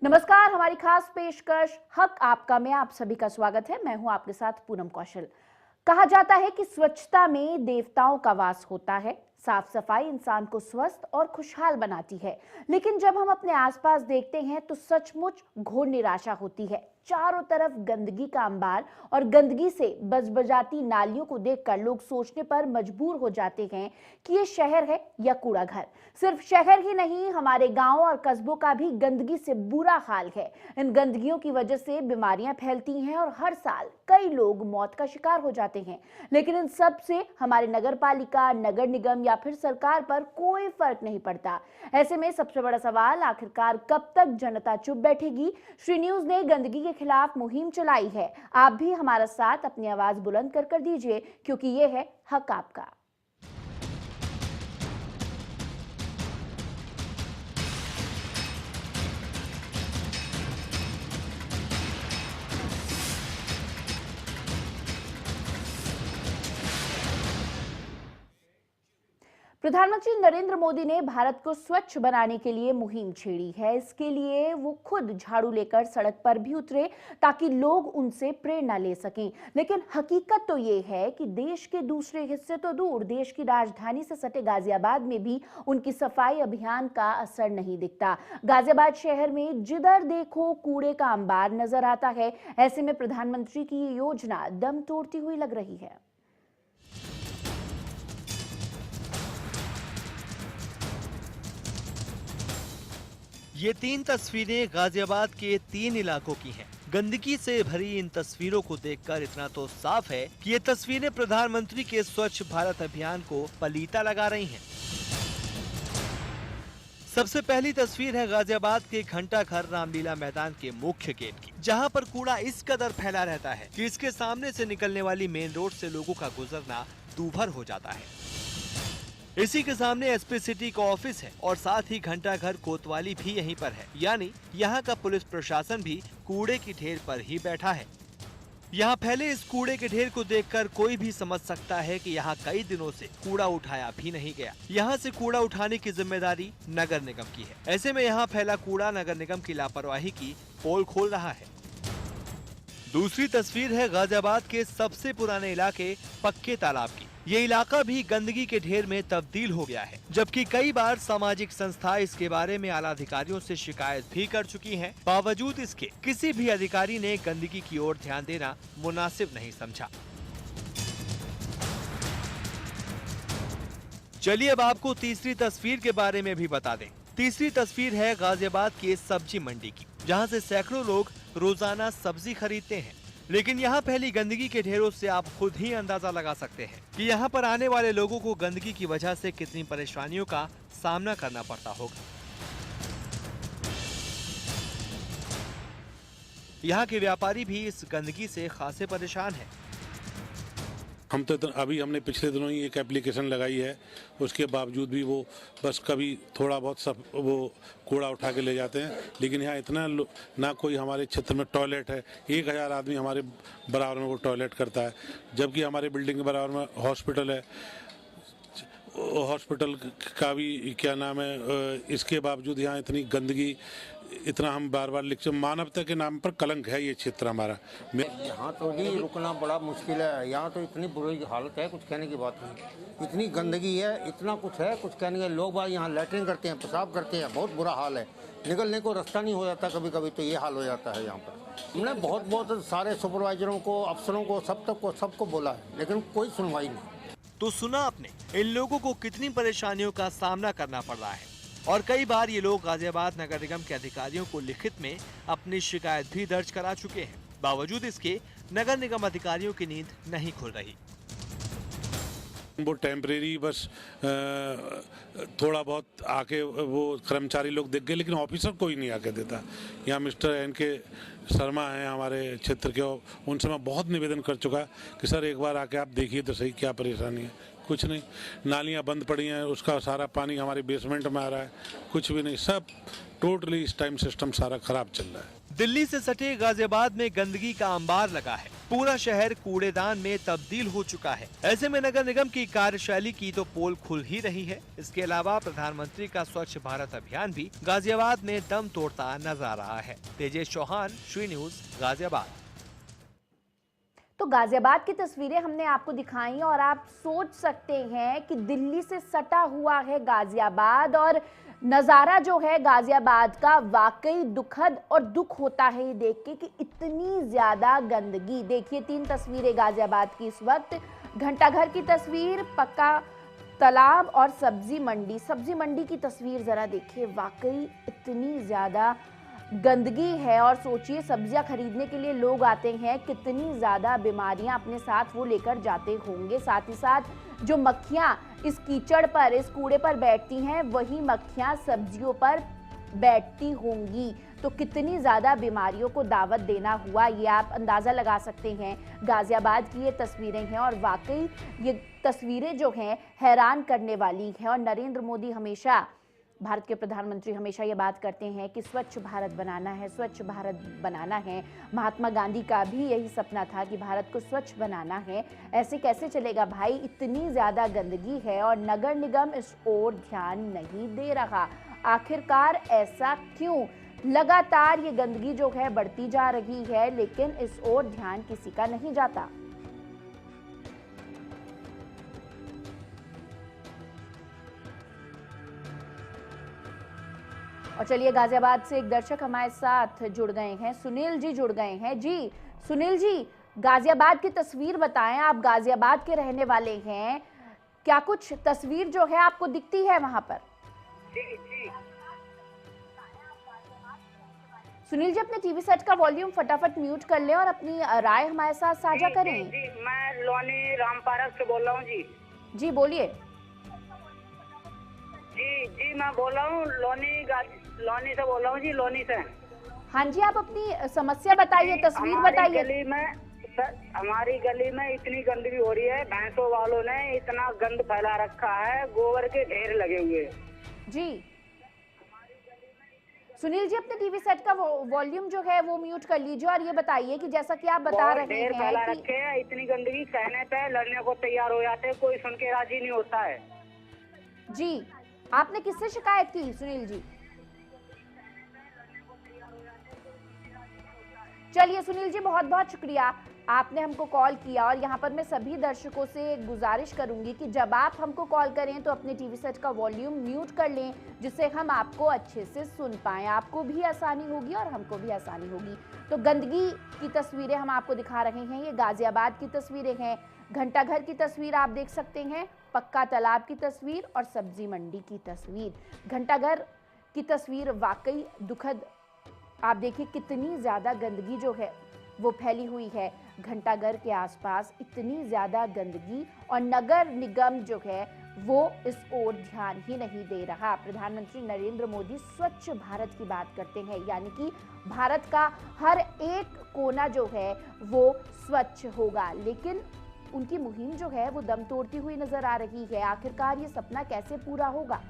नमस्कार, हमारी खास पेशकश हक आपका में आप सभी का स्वागत है। मैं हूं आपके साथ पूनम कौशल। कहा जाता है कि स्वच्छता में देवताओं का वास होता है। साफ सफाई इंसान को स्वस्थ और खुशहाल बनाती है, लेकिन जब हम अपने आसपास देखते हैं तो सचमुच घोर निराशा होती है। चारों तरफ गंदगी का अंबार और गंदगी से बजबजाती नालियों को देखकर लोग सोचने पर मजबूर हो जाते हैं कि ये शहर है या कूड़ा घर। सिर्फ शहर ही नहीं, हमारे गांव और कस्बों का भी गंदगी से बुरा हाल है। इन गंदगियों की वजह से बीमारियां फैलती हैं और हर साल कई लोग मौत का शिकार हो जाते हैं। लेकिन इन सब से हमारे नगर पालिका, नगर निगम या फिर सरकार पर कोई फर्क नहीं पड़ता। ऐसे में सबसे बड़ा सवाल, आखिरकार कब तक जनता चुप बैठेगी? श्री न्यूज ने गंदगी के खिलाफ मुहिम चलाई है। आप भी हमारा साथ अपनी आवाज बुलंद कर दीजिए, क्योंकि ये है हक आपका। प्रधानमंत्री नरेंद्र मोदी ने भारत को स्वच्छ बनाने के लिए मुहिम छेड़ी है। इसके लिए वो खुद झाड़ू लेकर सड़क पर भी उतरे ताकि लोग उनसे प्रेरणा ले सकें। लेकिन हकीकत तो ये है कि देश के दूसरे हिस्से तो दूर, देश की राजधानी से सटे गाजियाबाद में भी उनकी सफाई अभियान का असर नहीं दिखता। गाजियाबाद शहर में जिधर देखो कूड़े का अंबार नजर आता है। ऐसे में प्रधानमंत्री की ये योजना दम तोड़ती हुई लग रही है। ये तीन तस्वीरें गाजियाबाद के तीन इलाकों की हैं। गंदगी से भरी इन तस्वीरों को देखकर इतना तो साफ है कि ये तस्वीरें प्रधानमंत्री के स्वच्छ भारत अभियान को पलीता लगा रही हैं। सबसे पहली तस्वीर है गाजियाबाद के घंटा घर रामलीला मैदान के मुख्य गेट की, जहां पर कूड़ा इस कदर फैला रहता है कि इसके सामने से निकलने वाली मेन रोड से लोगों का गुजरना दूभर हो जाता है। इसी के सामने एसपी सिटी का ऑफिस है और साथ ही घंटा घर कोतवाली भी यहीं पर है, यानी यहाँ का पुलिस प्रशासन भी कूड़े की ढेर पर ही बैठा है। यहाँ फैले इस कूड़े के ढेर को देखकर कोई भी समझ सकता है कि यहाँ कई दिनों से कूड़ा उठाया भी नहीं गया। यहाँ से कूड़ा उठाने की जिम्मेदारी नगर निगम की है। ऐसे में यहाँ फैला कूड़ा नगर निगम की लापरवाही की पोल खोल रहा है। दूसरी तस्वीर है गाजियाबाद के सबसे पुराने इलाके पक्के तालाब की। ये इलाका भी गंदगी के ढेर में तब्दील हो गया है, जबकि कई बार सामाजिक संस्थाएं इसके बारे में आला अधिकारियों से शिकायत भी कर चुकी हैं। बावजूद इसके किसी भी अधिकारी ने गंदगी की ओर ध्यान देना मुनासिब नहीं समझा। चलिए अब आपको तीसरी तस्वीर के बारे में भी बता दें। तीसरी तस्वीर है गाजियाबाद की सब्जी मंडी की, जहां से सैकड़ों लोग रोजाना सब्जी खरीदते हैं। लेकिन यहाँ फैली गंदगी के ढेरों से आप खुद ही अंदाजा लगा सकते हैं कि यहाँ पर आने वाले लोगों को गंदगी की वजह से कितनी परेशानियों का सामना करना पड़ता होगा। यहाँ के व्यापारी भी इस गंदगी से खासे परेशान हैं। हम तो अभी हमने पिछले दिनों ही एक एप्लीकेशन लगाई है, उसके बावजूद भी वो बस कभी थोड़ा बहुत सब वो कूड़ा उठा के ले जाते हैं। लेकिन यहाँ इतना ना कोई हमारे क्षेत्र में टॉयलेट है। 1000 आदमी हमारे बराबर में वो टॉयलेट करता है, जबकि हमारे बिल्डिंग के बराबर में हॉस्पिटल है। हॉस्पिटल का भी क्या नाम है, इसके बावजूद यहाँ इतनी गंदगी, इतना हम बार बार लिखते। मानवता के नाम पर कलंक है ये क्षेत्र हमारा। यहाँ तो जी रुकना बड़ा मुश्किल है। यहाँ तो इतनी बुरी हालत है, कुछ कहने की बात नहीं। इतनी गंदगी है, इतना कुछ है, कुछ कहने के। लोग बाग यहाँ लैट्रिन करते हैं, पेशाब करते हैं, बहुत बुरा हाल है। निकलने को रास्ता नहीं हो जाता, कभी कभी तो ये हाल हो जाता है यहाँ पर। हमने बहुत सारे सुपरवाइजरों को, अफसरों को, सबको बोला है, लेकिन कोई सुनवाई नहीं। तो सुना आपने इन लोगों को कितनी परेशानियों का सामना करना पड़ रहा है, और कई बार ये लोग गाजियाबाद नगर निगम के अधिकारियों को लिखित में अपनी शिकायत भी दर्ज करा चुके हैं। बावजूद इसके नगर निगम अधिकारियों की नींद नहीं खुल रही। वो टेम्परेरी बस थोड़ा बहुत आके वो कर्मचारी लोग दिख गए, लेकिन ऑफिसर कोई नहीं आके देता। यहाँ मिस्टर एन.के. शर्मा हैं हमारे क्षेत्र के, उनसे मैं बहुत निवेदन कर चुका कि सर एक बार आके आप देखिए तो सही क्या परेशानी है। कुछ नहीं, नालियाँ बंद पड़ी हैं, उसका सारा पानी हमारे बेसमेंट में आ रहा है, कुछ भी नहीं। सब टोटली इस टाइम सिस्टम सारा खराब चल रहा है। दिल्ली से सटे गाजियाबाद में गंदगी का अंबार लगा है। पूरा शहर कूड़ेदान में तब्दील हो चुका है। ऐसे में नगर निगम की कार्यशैली की तो पोल खुल ही रही है। इसके अलावा प्रधानमंत्री का स्वच्छ भारत अभियान भी गाजियाबाद में दम तोड़ता नजर आ रहा है। तेजेश चौहान, श्री न्यूज, गाजियाबाद। तो गाजियाबाद की तस्वीरें हमने आपको दिखाई और आप सोच सकते हैं कि दिल्ली से सटा हुआ है गाजियाबाद और नज़ारा जो है गाजियाबाद का वाकई दुखद और दुख होता है ये देख के कि इतनी ज़्यादा गंदगी। देखिए 3 तस्वीरें गाजियाबाद की इस वक्त, घंटाघर की तस्वीर, पक्का तालाब और सब्जी मंडी की तस्वीर ज़रा देखिए। वाकई इतनी ज़्यादा गंदगी है और सोचिए सब्जियां खरीदने के लिए लोग आते हैं, कितनी ज़्यादा बीमारियां अपने साथ वो लेकर जाते होंगे। साथ ही साथ जो मक्खियां इस कीचड़ पर, इस कूड़े पर बैठती हैं, वही मक्खियां सब्जियों पर बैठती होंगी। तो कितनी ज़्यादा बीमारियों को दावत देना हुआ ये आप अंदाज़ा लगा सकते हैं। गाजियाबाद की ये तस्वीरें हैं और वाकई ये तस्वीरें जो हैं हैरान करने वाली हैं। और नरेंद्र मोदी हमेशा, भारत के प्रधानमंत्री हमेशा ये बात करते हैं कि स्वच्छ भारत बनाना है, स्वच्छ भारत बनाना है। महात्मा गांधी का भी यही सपना था कि भारत को स्वच्छ बनाना है। ऐसे कैसे चलेगा भाई, इतनी ज़्यादा गंदगी है और नगर निगम इस ओर ध्यान नहीं दे रहा। आखिरकार ऐसा क्यों? लगातार ये गंदगी जो है बढ़ती जा रही है, लेकिन इस ओर ध्यान किसी का नहीं जाता। और चलिए गाजियाबाद से एक दर्शक हमारे साथ जुड़ गए हैं, सुनील जी जुड़ गए हैं। जी सुनील जी, गाजियाबाद की तस्वीर बताएं, आप गाजियाबाद के रहने वाले हैं, क्या कुछ तस्वीर जो है आपको दिखती है वहां पर? जी। सुनील जी, अपने टीवी सेट का वॉल्यूम फटाफट म्यूट कर लें और अपनी राय हमारे साथ साझा करें। जी, मैं लोनी रामपारक से बोल रहा हूँ जी। जी बोलिए। जी मैं बोल रहा हूँ लोनी से बोल रहा हूँ जी, लोनी से। हाँ जी, आप अपनी समस्या बताइए, तस्वीर बताइए। हमारी गली में इतनी गंदगी हो रही है, भैंसों वालों ने इतना गंद फैला रखा है, गोबर के ढेर लगे हुए। जी सुनील जी, अपने टीवी सेट का वॉल्यूम जो है वो म्यूट कर लीजिए और ये बताइए कि जैसा कि आप बता रहे हैं फैला रखे हैं, इतनी गंदगी कहने पे लड़ने को तैयार हो जाते हैं, कोई सुन के राजी नहीं होता है। जी, आपने किससे शिकायत की सुनील जी? चलिए सुनील जी, बहुत बहुत शुक्रिया, आपने हमको कॉल किया। और यहाँ पर मैं सभी दर्शकों से गुजारिश करूंगी कि जब आप हमको कॉल करें तो अपने टीवी सेट का वॉल्यूम म्यूट कर लें, जिससे हम आपको अच्छे से सुन पाएं। आपको भी आसानी होगी और हमको भी आसानी होगी। तो गंदगी की तस्वीरें हम आपको दिखा रहे हैं, ये गाजियाबाद की तस्वीरें हैं। घंटाघर की तस्वीर आप देख सकते हैं, पक्का तालाब की तस्वीर और सब्जी मंडी की तस्वीर। घंटाघर की तस्वीर वाकई दुखद। आप देखिए कितनी ज़्यादा गंदगी जो है वो फैली हुई है घंटाघर के आसपास, इतनी ज़्यादा गंदगी, और नगर निगम जो है वो इस ओर ध्यान ही नहीं दे रहा। प्रधानमंत्री नरेंद्र मोदी स्वच्छ भारत की बात करते हैं, यानी कि भारत का हर एक कोना जो है वो स्वच्छ होगा, लेकिन उनकी मुहिम जो है वो दम तोड़ती हुई नजर आ रही है। आखिरकार ये सपना कैसे पूरा होगा?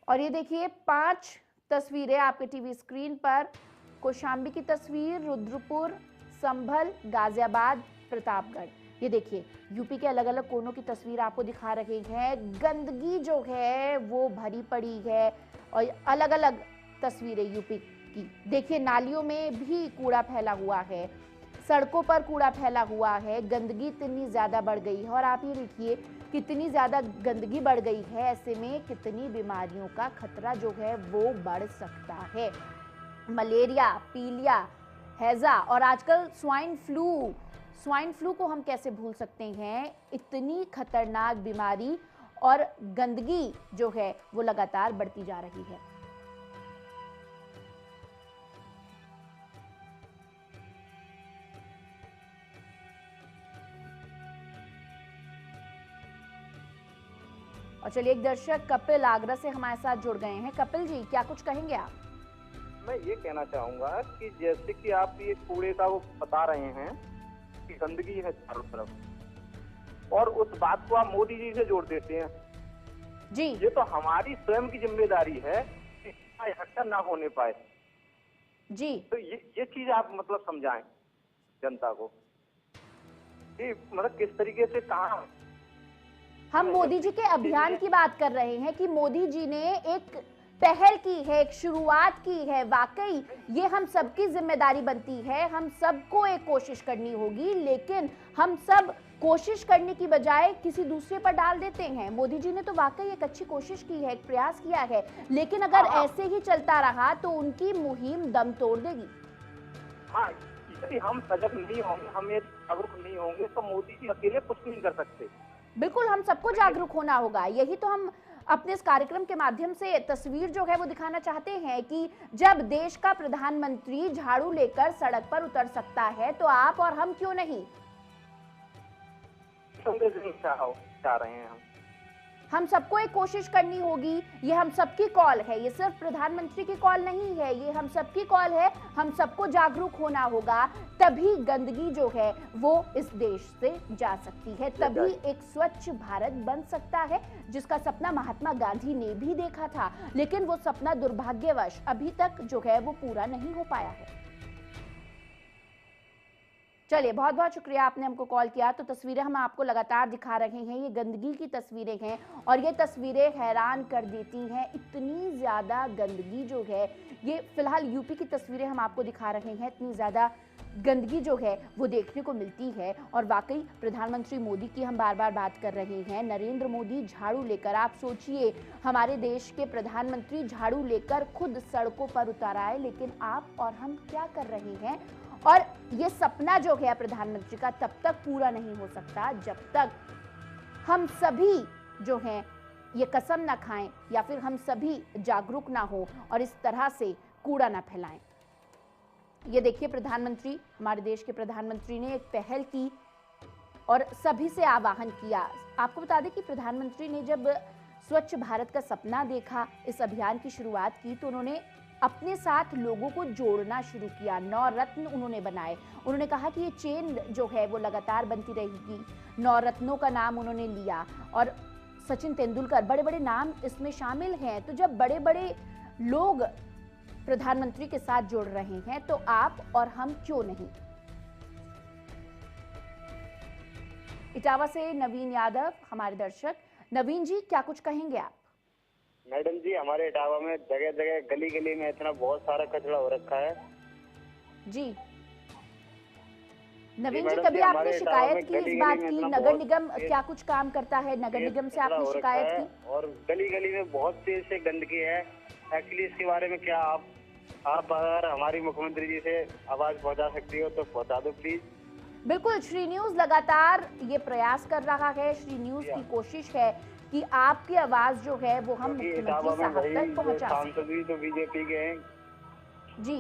और ये देखिए 5 तस्वीरें आपके टीवी स्क्रीन पर। कौशाम्बी की तस्वीर, रुद्रपुर, संभल, गाजियाबाद, प्रतापगढ़। ये देखिए यूपी के अलग अलग कोनों की तस्वीर आपको दिखा रहे हैं। गंदगी जो है वो भरी पड़ी है और अलग अलग तस्वीरें यूपी की। देखिए नालियों में भी कूड़ा फैला हुआ है, सड़कों पर कूड़ा फैला हुआ है। गंदगी इतनी ज़्यादा बढ़ गई है और आप ये देखिए कितनी ज़्यादा गंदगी बढ़ गई है, ऐसे में कितनी बीमारियों का खतरा जो है वो बढ़ सकता है। मलेरिया, पीलिया, हैजा और आजकल स्वाइन फ्लू को हम कैसे भूल सकते हैं। इतनी खतरनाक बीमारी और गंदगी जो है वो लगातार बढ़ती जा रही है। और चलिए एक दर्शक कपिल आगरा से हमारे साथ जुड़ गए हैं। कपिल जी, क्या कुछ कहेंगे आप? मैं ये कहना चाहूंगा कि जैसे कि आप ये कूड़े का वो बता रहे हैं कि गंदगी है चारों तरफ, और उस बात को आप मोदी जी से जोड़ देते हैं। जी ये तो हमारी स्वयं की जिम्मेदारी है कि इतना इकट्ठा ना होने पाए। जी तो ये चीज आप मतलब समझाएं जनता को कि मतलब किस तरीके से कहाँ हम मोदी जी के अभियान की बात कर रहे हैं कि मोदी जी ने एक पहल की है, एक शुरुआत की है। वाकई ये हम सबकी जिम्मेदारी बनती है, हम सबको एक कोशिश करनी होगी, लेकिन हम सब कोशिश करने की बजाय किसी दूसरे पर डाल देते हैं। मोदी जी ने तो वाकई एक अच्छी कोशिश की है, एक प्रयास किया है, लेकिन अगर ऐसे ही चलता रहा तो उनकी मुहिम दम तोड़ देगी। हाँ, यदि हम सजग नहीं होंगे, हम ये जागरूक नहीं होंगे तो मोदी जी अकेले कुछ नहीं कर सकते। बिल्कुल, हम सबको जागरूक होना होगा। यही तो हम अपने इस कार्यक्रम के माध्यम से तस्वीर जो है वो दिखाना चाहते हैं कि जब देश का प्रधानमंत्री झाड़ू लेकर सड़क पर उतर सकता है तो आप और हम क्यों नहीं। संदेश चाह रहे हैं हम सबको एक कोशिश करनी होगी। ये हम सबकी कॉल है, ये सिर्फ प्रधानमंत्री की कॉल नहीं है, ये हम सबकी कॉल है। हम सबको जागरूक होना होगा, तभी गंदगी जो है वो इस देश से जा सकती है, तभी एक स्वच्छ भारत बन सकता है, जिसका सपना महात्मा गांधी ने भी देखा था, लेकिन वो सपना दुर्भाग्यवश अभी तक जो है वो पूरा नहीं हो पाया है। चलिए, बहुत बहुत शुक्रिया आपने हमको कॉल किया। तो तस्वीरें हम आपको लगातार दिखा रहे हैं, ये गंदगी की तस्वीरें हैं और ये तस्वीरें हैरान कर देती हैं। इतनी ज़्यादा गंदगी जो है, ये फिलहाल यूपी की तस्वीरें हम आपको दिखा रहे हैं। इतनी ज़्यादा गंदगी जो है वो देखने को मिलती है और वाकई प्रधानमंत्री मोदी की हम बार बार बात कर रहे हैं। नरेंद्र मोदी झाड़ू लेकर, आप सोचिए हमारे देश के प्रधानमंत्री झाड़ू लेकर खुद सड़कों पर उतर आए, लेकिन आप और हम क्या कर रहे हैं। और ये सपना जो है प्रधानमंत्री का तब तक पूरा नहीं हो सकता जब तक हम सभी जो हैं ये कसम ना खाएं या फिर हम सभी जागरूक ना हो और इस तरह से कूड़ा ना फैलाएं। ये देखिए, प्रधानमंत्री, हमारे देश के प्रधानमंत्री ने एक पहल की और सभी से आह्वान किया। आपको बता दें कि प्रधानमंत्री ने जब स्वच्छ भारत का सपना देखा, इस अभियान की शुरुआत की, तो उन्होंने अपने साथ लोगों को जोड़ना शुरू किया। 9 रत्न उन्होंने बनाए। उन्होंने कहा कि ये चेन जो है वो लगातार बनती रहेगी। 9 रत्नों का नाम उन्होंने लिया और सचिन तेंदुलकर, बड़े बड़े नाम इसमें शामिल हैं। तो जब बड़े बड़े लोग प्रधानमंत्री के साथ जुड़ रहे हैं तो आप और हम क्यों नहीं। इटावा से नवीन यादव हमारे दर्शक। नवीन जी, क्या कुछ कहेंगे आप? मैडम जी, हमारे इटावा में जगह जगह गली गली में इतना बहुत सारा कचरा हो रखा है जी। नवीन जी, कभी आपने शिकायत की इस बात की? नगर निगम क्या कुछ काम करता है? नगर निगम से आपने शिकायत की? और गली गली में बहुत तेज से गंदगी है। एक्चुअली इसके बारे में क्या आप अगर हमारी मुख्यमंत्री जी से आवाज पहुंचा सकती हो तो पहुंचा दो प्लीज। बिल्कुल, श्री न्यूज लगातार ये प्रयास कर रहा है। श्री न्यूज की कोशिश है कि आपकी आवाज जो है वो हम मुख्यमंत्री साहब तक पहुंचा सकें। सांसद भी तो बीजेपी के हैं जी।